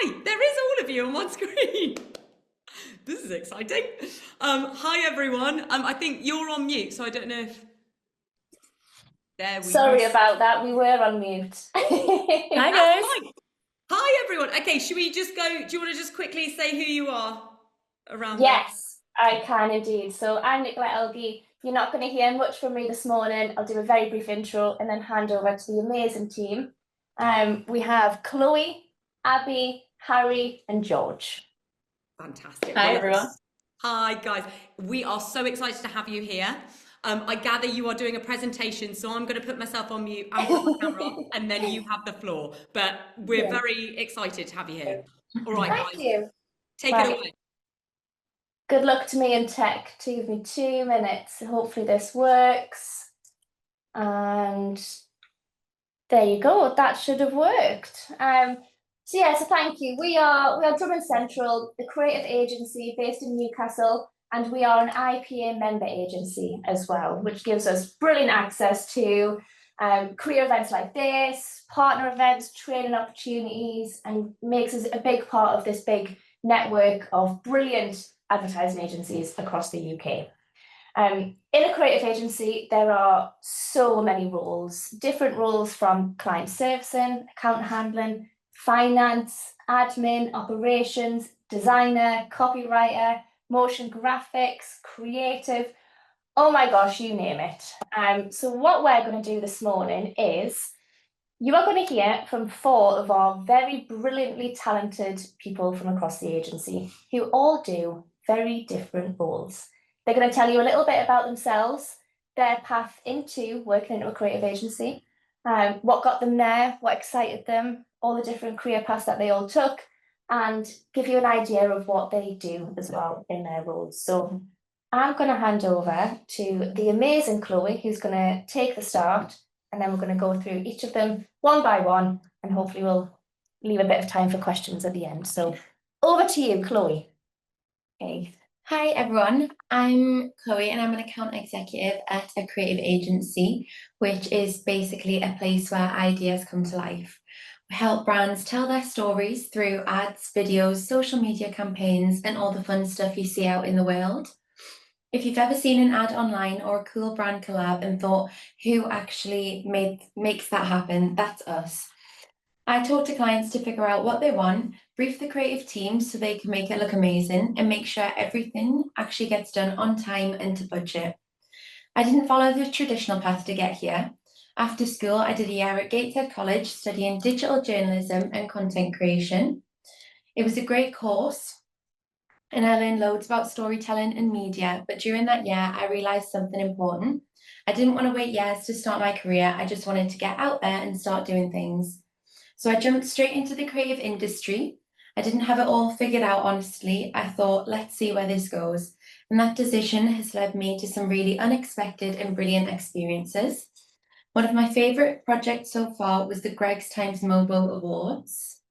Hi, there is all of you on one screen. This is exciting. Hi everyone. I think you're on mute, so I don't know if there we Sorry use. about that. We were on mute. Hi That's guys. fine. Hi everyone. Okay, should we just go? Do you want to just quickly say who you are around there? Yes, I can indeed. So I'm Nicola Elgie. You're not going to hear much from me this morning. I'll do a very brief intro and then hand over to the amazing team. We have Chloe, Abby, Harry, and George. Fantastic. Hi Well, everyone. hi guys. We are so excited to have you here. I gather you are doing a presentation, so I'm going to put myself on mute and put my camera off, and then you have the floor. But we're Yeah. very excited to have you here. All right, Thank guys, you. take it Right. away. Good luck to me in tech. Give me 2 minutes. Hopefully this works. And there you go. That should have worked. So thank you. We are Drummond Central, the creative agency based in Newcastle, and we are an IPA member agency as well, which gives us brilliant access to career events like this, partner events, training opportunities, and makes us a big part of this big network of brilliant advertising agencies across the UK. In a creative agency, there are so many roles, different roles from client servicing, account handling, finance, admin, operations, designer, copywriter, motion graphics, creative. Oh my gosh, you name it. So what we're going to do this morning is you are going to hear from 4 of our very brilliantly talented people from across the agency who all do very different roles. They're going to tell you a little bit about themselves, their path into working into a creative agency, what got them there, what excited them, all the different career paths that they all took, and give you an idea of what they do as well in their roles. So I'm going to hand over to the amazing Chloe, who's going to take the start, and then we're going to go through each of them one by one, and hopefully we'll leave a bit of time for questions at the end. So over to you, Chloe. Okay. Hi everyone. I'm Chloe and I'm an account executive at a creative agency, which is basically a place where ideas come to life. We help brands tell their stories through ads, videos, social media campaigns, and all the fun stuff you see out in the world. If you've ever seen an ad online or a cool brand collab and thought, who actually makes that happen, that's us. I talk to clients to figure out what they want, brief the creative team so they can make it look amazing, and make sure everything actually gets done on time and to budget. I didn't follow the traditional path to get here. After school, I did a year at Gateshead College studying digital journalism and content creation. It was a great course, and I learned loads about storytelling and media, but during that year, I realised something important. I didn't want to wait years to start my career, I just wanted to get out there and start doing things. So I jumped straight into the creative industry. I didn't have it all figured out, honestly. I thought, let's see where this goes. And that decision has led me to some really unexpected and brilliant experiences. One of my favourite projects so far was the Greggs Times Mobile Awards.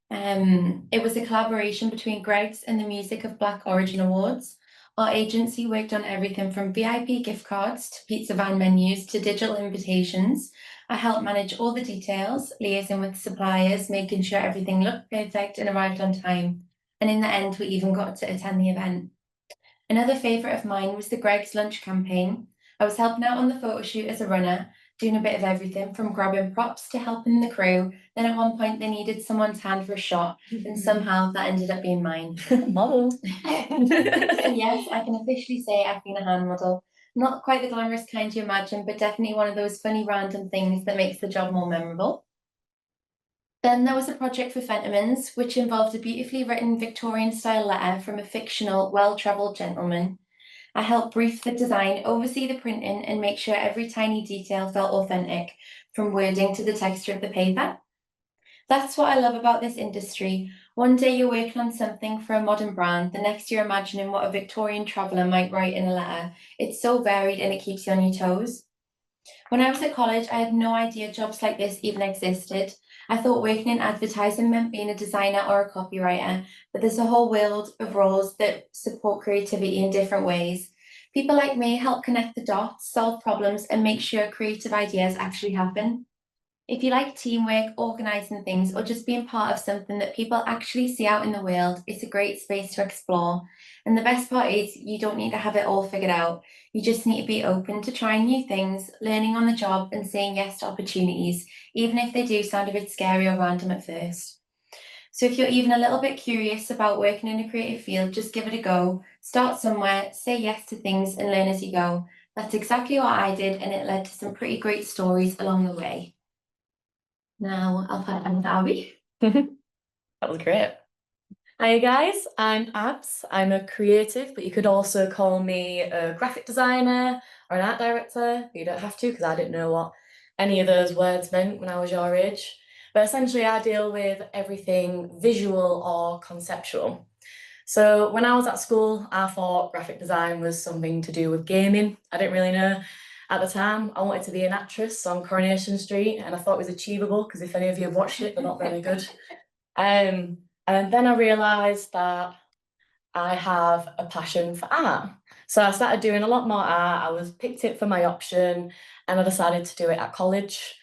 It was a collaboration between Greggs and the Music of Black Origin Awards. Our agency worked on everything from VIP gift cards to pizza van menus to digital invitations. I helped manage all the details, liaising with suppliers, making sure everything looked perfect and arrived on time. And in the end, we even got to attend the event. Another favourite of mine was the Greggs lunch campaign. I was helping out on the photo shoot as a runner, doing a bit of everything from grabbing props to helping the crew. Then at one point they needed someone's hand for a shot, and somehow that ended up being mine. Model. So yes, I can officially say I've been a hand model. Not quite the glamorous kind you imagine, but definitely one of those funny random things that makes the job more memorable. Then there was a project for Fentimans, which involved a beautifully written Victorian-style letter from a fictional, well-travelled gentleman. I helped brief the design, oversee the printing, and make sure every tiny detail felt authentic, from wording to the texture of the paper. That's what I love about this industry. One day you're working on something for a modern brand, the next you're imagining what a Victorian traveller might write in a letter. It's so varied and it keeps you on your toes. When I was at college, I had no idea jobs like this even existed. I thought working in advertising meant being a designer or a copywriter, but there's a whole world of roles that support creativity in different ways. People like me help connect the dots, solve problems, and make sure creative ideas actually happen. If you like teamwork, organising things, or just being part of something that people actually see out in the world, it's a great space to explore. And the best part is you don't need to have it all figured out. You just need to be open to trying new things, learning on the job, and saying yes to opportunities, even if they do sound a bit scary or random at first. So if you're even a little bit curious about working in a creative field, just give it a go. Start somewhere, say yes to things, and learn as you go. That's exactly what I did, and it led to some pretty great stories along the way. Now I'll pass it on to Abby. That was great. Hi guys, I'm Abs. I'm a creative, but you could also call me a graphic designer or an art director. You don't have to, because I didn't know what any of those words meant when I was your age. But essentially I deal with everything visual or conceptual. So when I was at school, I thought graphic design was something to do with gaming. I didn't really know at the time. I wanted to be an actress on Coronation Street, and I thought it was achievable, because if any of you have watched it, they're not very good. And then I realised that I have a passion for art. So I started doing a lot more art. I was picked it for my option, and I decided to do it at college.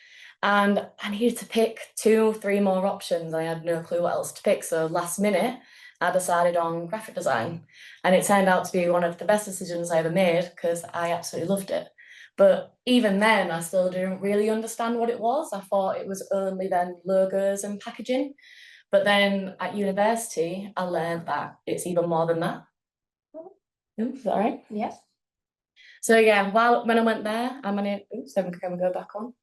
And I needed to pick 2, 3 more options. I had no clue what else to pick. So last minute, I decided on graphic design. And it turned out to be one of the best decisions I ever made, because I absolutely loved it. But even then, I still didn't really understand what it was. I thought it was only then logos and packaging. But then at university, I learned that it's even more than that. Is that right? Yes. So yeah, when I went there, I'm gonna, oops, then can we go back on?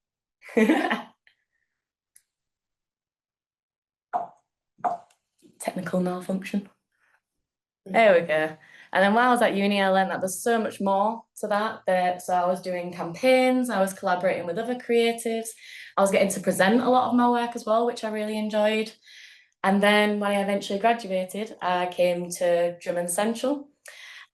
Technical malfunction. There we go. And then while I was at uni, I learned that there's so much more to that. So I was doing campaigns, I was collaborating with other creatives, I was getting to present a lot of my work as well, which I really enjoyed. And then when I eventually graduated, I came to Drummond Central,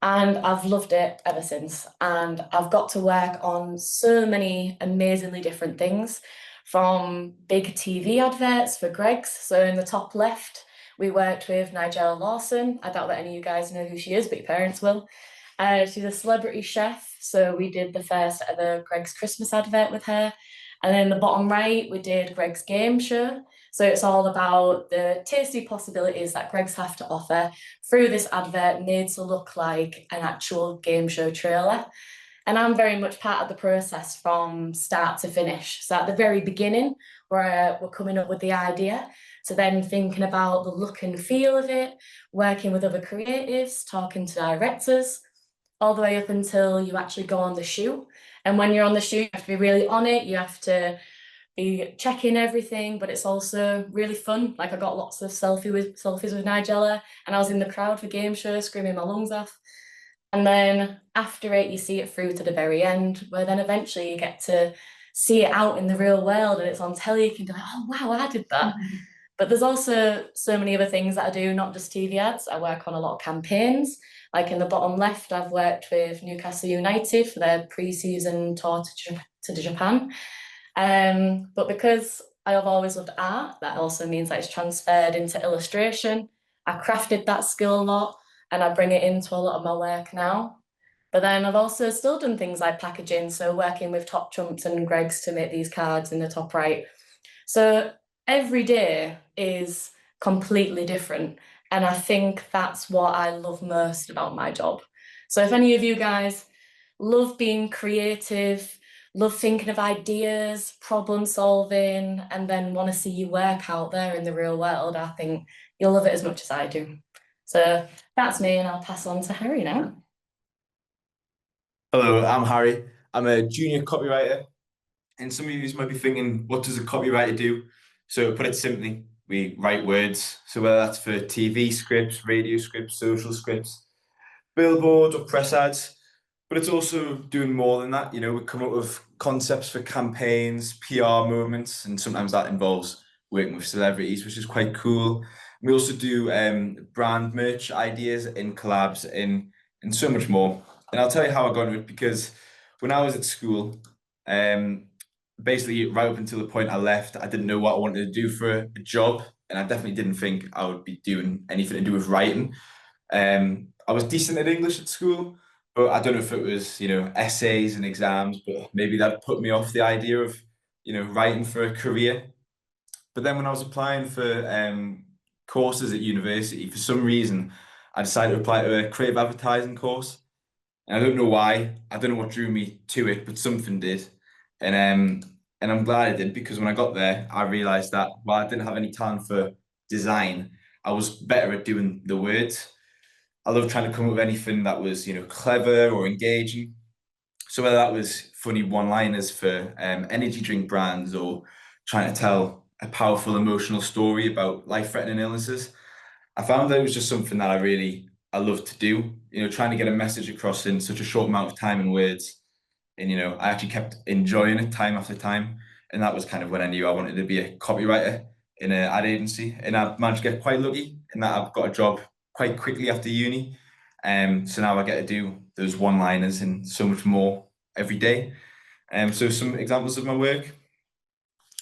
and I've loved it ever since. And I've got to work on so many amazingly different things, from big TV adverts for Greggs. So in the top left, we worked with Nigella Lawson. I doubt that any of you guys know who she is, but your parents will. She's a celebrity chef, so we did the first ever Greggs Christmas advert with her. And then the bottom right, we did Greggs Game Show. So it's all about the tasty possibilities that Greggs have to offer through this advert, made to look like an actual game show trailer. And I'm very much part of the process from start to finish. So at the very beginning, we're coming up with the idea, to then thinking about the look and feel of it, working with other creatives, talking to directors, all the way up until you actually go on the shoot. And when you're on the shoot, you have to be really on it. You have to be checking everything, but it's also really fun. Like, I got lots of selfies with Nigella, and I was in the crowd for game show, screaming my lungs off. And then after it, you see it through to the very end, where then eventually you get to see it out in the real world, and it's on telly. You can be like, oh wow, I did that. But there's also so many other things that I do, not just TV ads. I work on a lot of campaigns. Like in the bottom left, I've worked with Newcastle United for their pre-season tour to Japan. But because I have always loved art, that also means that it's transferred into illustration. I crafted that skill a lot, and I bring it into a lot of my work now. But then I've also still done things like packaging, so working with Top Trumps and Greggs to make these cards in the top right. So every day is completely different, and I think that's what I love most about my job. So if any of you guys love being creative, love thinking of ideas, problem solving, and then want to see your work out there in the real world, I think you'll love it as much as I do. So that's me, and I'll pass on to Harry now. Hello, I'm Harry. I'm a junior copywriter, and some of you might be thinking, what does a copywriter do? So to put it simply, we write words. So whether that's for TV scripts, radio scripts, social scripts, billboards or press ads, but it's also doing more than that. You know, we come up with concepts for campaigns, PR moments, and sometimes that involves working with celebrities, which is quite cool. We also do brand merch ideas in collabs and so much more. And I'll tell you how I got into it, because when I was at school, basically right up until the point I left, I didn't know what I wanted to do for a job, and I definitely didn't think I would be doing anything to do with writing. I was decent at English at school, but I don't know if it was, you know, essays and exams, but maybe that put me off the idea of writing for a career. But then when I was applying for courses at university, for some reason, I decided to apply to a creative advertising course. And I don't know why. I don't know what drew me to it, but something did. And I'm glad I did, because when I got there, I realized that while I didn't have any talent for design, I was better at doing the words. I love trying to come up with anything that was, clever or engaging. So whether that was funny one-liners for energy drink brands, or trying to tell a powerful emotional story about life-threatening illnesses, I found that it was just something that I love to do. Trying to get a message across in such a short amount of time and words. And I actually kept enjoying it time after time. And that was kind of when I knew I wanted to be a copywriter in an ad agency. And I managed to get quite lucky in that I've got a job quite quickly after uni. So now I get to do those one-liners and so much more every day. So some examples of my work.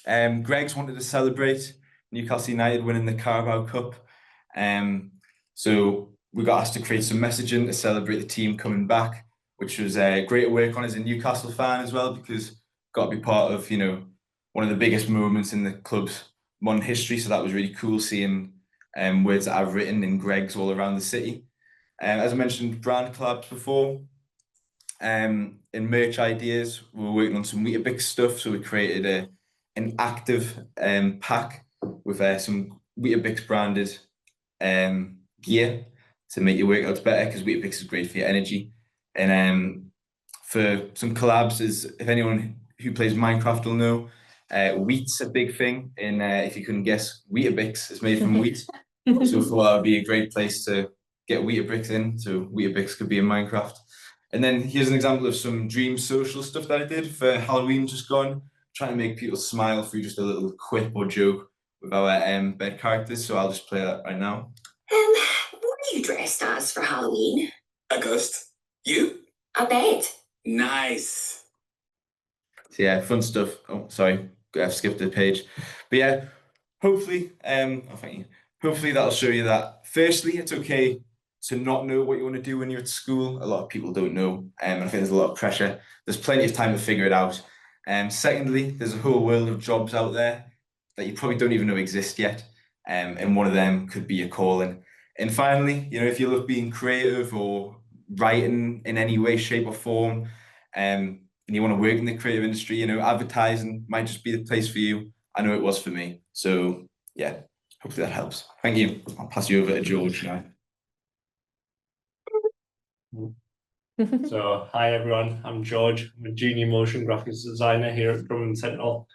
Greg's wanted to celebrate Newcastle United winning the Carabao Cup. So we got asked to create some messaging to celebrate the team coming back, which was great to work on as a Newcastle fan as well, because got to be part of, one of the biggest moments in the club's modern history. So that was really cool, seeing words that I've written in Greg's all around the city. As I mentioned, brand collabs before. In merch ideas, we were working on some Weetabix stuff. So we created an active pack with some Weetabix branded gear to make your workouts better, because Weetabix is great for your energy. And for some collabs, if anyone who plays Minecraft will know, wheat's a big thing. And if you couldn't guess, Weetabix is made from wheat. So I thought that would be a great place to get Weetabix in. So Weetabix could be in Minecraft. And then here's an example of some dream social stuff that I did for Halloween just gone, trying to make people smile through just a little quip or joke with our bed characters. So I'll just play that right now. What are you dressed as for Halloween? A ghost. You? A bed. Nice. So yeah, fun stuff. Oh, sorry, I've skipped the page. But yeah, hopefully, thank you. Hopefully that'll show you that, firstly, it's okay to not know what you want to do when you're at school. A lot of people don't know, and I think there's a lot of pressure. There's plenty of time to figure it out. Secondly, there's a whole world of jobs out there that you probably don't even know exist yet, and one of them could be your calling. And finally, if you love being creative or writing in any way, shape or form, and you want to work in the creative industry, advertising might just be the place for you. I know it was for me. So yeah, hopefully that helps. Thank you. I'll pass you over to George now. So, hi everyone, I'm George. I'm a junior motion graphics designer here at Drummond Sentinel.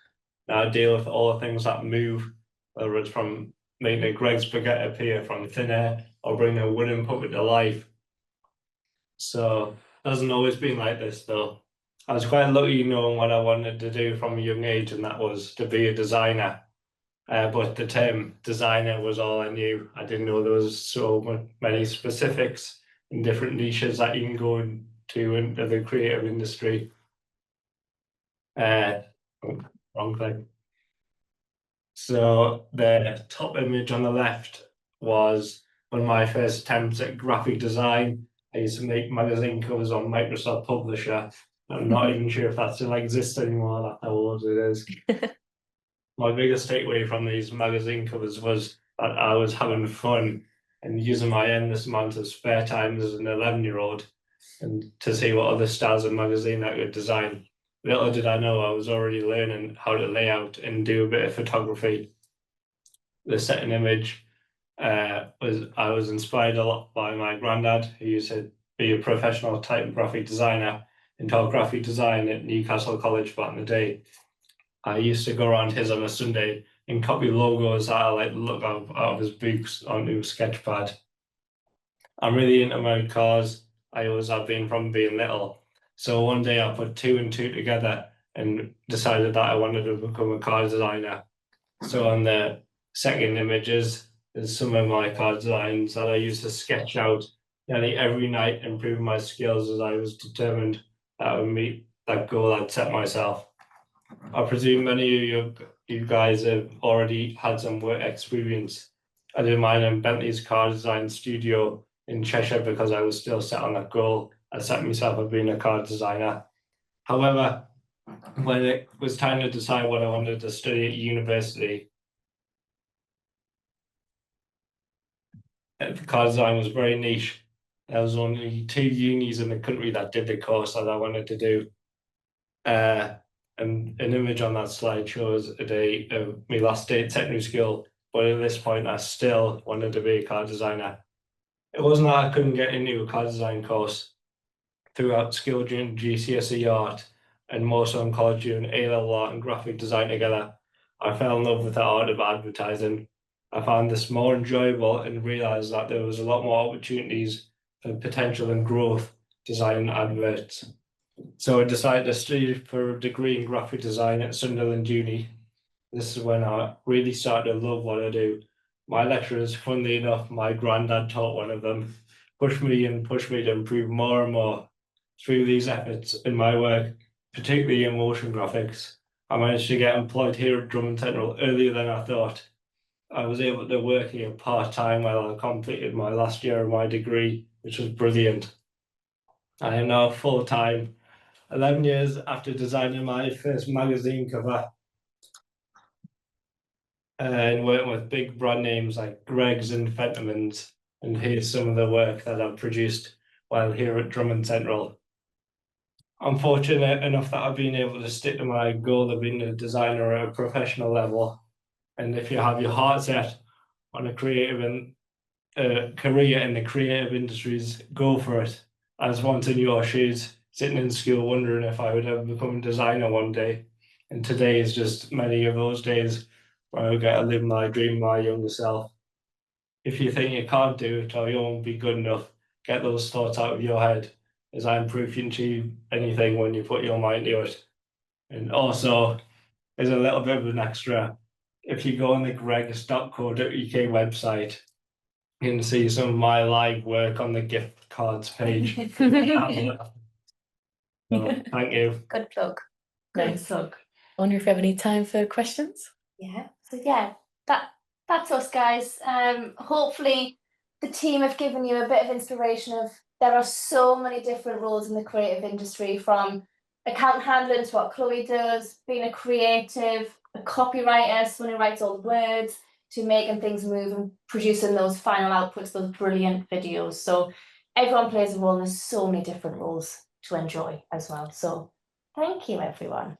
Now I deal with all the things that move, whether it's from making a Greg's spaghetti appear from thin air or bringing a wooden puppet to life. So, it hasn't always been like this though. I was quite lucky knowing what I wanted to do from a young age, and that was to be a designer. But the term designer was all I knew. I didn't know there was so many specifics in different niches that you can go into the creative industry. Wrong thing. So the top image on the left was one of my first attempts at graphic design. I used to make magazine covers on Microsoft Publisher. I'm not even sure if that still exists anymore. That's how old it is. My biggest takeaway from these magazine covers was that I was having fun and using my endless amount of spare time as an 11-year-old and to see what other styles of magazine I could design. Little did I know I was already learning how to lay out and do a bit of photography. The second image I was inspired a lot by my granddad, who used to be a professional typographic designer and taught graphic design at Newcastle College back in the day. I used to go around his on a Sunday and copy logos that I like the look of out of his books onto a sketchpad. I'm really into my cars. I always have been from being little. So one day I put 2 and 2 together and decided that I wanted to become a car designer. So on the second images, there's some of my car designs that I used to sketch out nearly every night, improving my skills as I was determined that I would meet that goal I'd set myself. I presume many of you guys have already had some work experience. I did mine in Bentley's car design studio in Cheshire because I was still set on that goal. I set myself as being a car designer. However, when it was time to decide what I wanted to study at university, car design was very niche. There was only 2 unis in the country that did the course that I wanted to do. And an image on that slide shows a day of my last day at secondary school, but at this point I still wanted to be a car designer. It wasn't that I couldn't get into a car design course throughout school during GCSE art and most on college during A-level art and graphic design together. I fell in love with the art of advertising. I found this more enjoyable and realised that there was a lot more opportunities for potential and growth designing adverts. So I decided to study for a degree in graphic design at Sunderland Uni. This is when I really started to love what I do. My lecturers, funnily enough, my granddad taught one of them, pushed me to improve more and more. Through these efforts in my work, particularly in motion graphics, I managed to get employed here at Drummond Central earlier than I thought. I was able to work here part-time while I completed my last year of my degree, which was brilliant. I am now full-time, 11 years after designing my first magazine cover and working with big brand names like Greggs and Fentimans. And here's some of the work that I've produced while here at Drummond Central. I'm fortunate enough that I've been able to stick to my goal of being a designer at a professional level. And if you have your heart set on a creative and career in the creative industries, go for it. I was once in your shoes, sitting in school wondering if I would ever become a designer one day. And today is just many of those days where I get to live my dream, my younger self. If you think you can't do it or you won't be good enough, get those thoughts out of your head, as I'm proof you can achieve anything when you put your mind to it. And also, there's a little bit of an extra. If you go on the greggs.co.uk website, you can see some of my live work on the gift cards page. So, thank you. Good plug. Nice. Plug. I wonder if we have any time for questions? Yeah. So yeah, that's us guys. Hopefully the team have given you a bit of inspiration of there are so many different roles in the creative industry, from account handling to what Chloe does, being a creative, a copywriter, someone who writes all the words, to making things move and producing those final outputs, those brilliant videos. So everyone plays a role and there's so many different roles to enjoy as well. So thank you everyone.